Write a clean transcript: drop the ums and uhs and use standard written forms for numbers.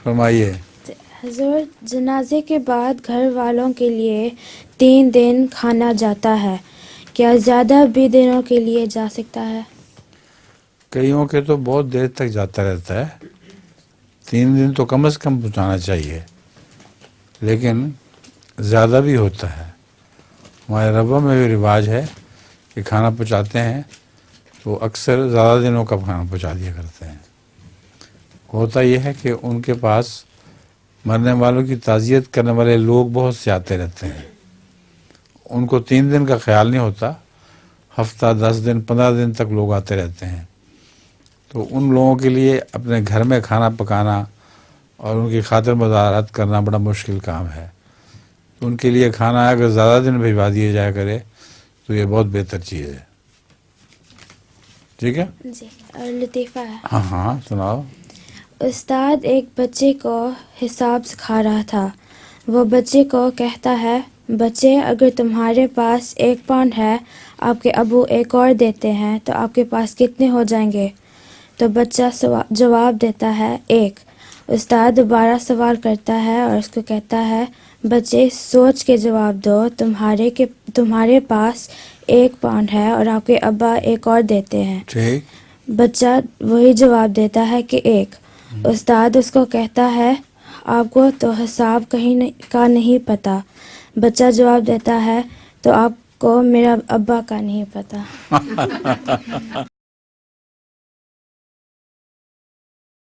فرمائیے. حضور، جنازے کے بعد گھر والوں کے لیے 3 دن کھانا جاتا ہے، کیا زیادہ بھی دنوں کے لیے جا سکتا ہے؟ کئیوں کے تو بہت دیر تک جاتا رہتا ہے، 3 دن تو کم از کم پہنچانا چاہیے، لیکن زیادہ بھی ہوتا ہے. ہمارے ربا میں بھی رواج ہے کہ کھانا پہنچاتے ہیں تو اکثر زیادہ دنوں کا کھانا پہنچا دیا کرتے ہیں. ہوتا یہ ہے کہ ان کے پاس مرنے والوں کی تعزیت کرنے والے لوگ بہت سے آتے رہتے ہیں. ان کو 3 دن کا خیال نہیں ہوتا، ہفتہ، 10 دن، 15 دن تک لوگ آتے رہتے ہیں. تو ان لوگوں کے لیے اپنے گھر میں کھانا پکانا اور ان کی خاطر مزارات کرنا بڑا مشکل کام ہے. تو ان کے لیے کھانا اگر زیادہ دن بھجوا دیا جایا کرے تو یہ بہت بہتر چیز ہے. ٹھیک ہے؟ جی. اور لطیفہ ہے. ہاں ہاں سناؤ. استاد ایک بچے کو حساب سکھا رہا تھا. وہ بچے کو کہتا ہے، بچے، اگر تمہارے پاس 1 پاؤنڈ ہے، آپ کے ابو ایک اور دیتے ہیں تو آپ کے پاس کتنے ہو جائیں گے؟ تو بچہ جواب دیتا ہے 1. استاد دوبارہ سوال کرتا ہے اور اس کو کہتا ہے، بچے، سوچ کے جواب دو، تمہارے پاس 1 پاؤنڈ ہے اور آپ کے ابا ایک اور دیتے ہیں. ٹھیک. بچہ وہی جواب دیتا ہے کہ 1. استاد اس کو کہتا ہے، آپ کو تو حساب کہیں کا نہیں پتہ. بچہ جواب دیتا ہے، تو آپ کو میرا ابا کا نہیں پتہ.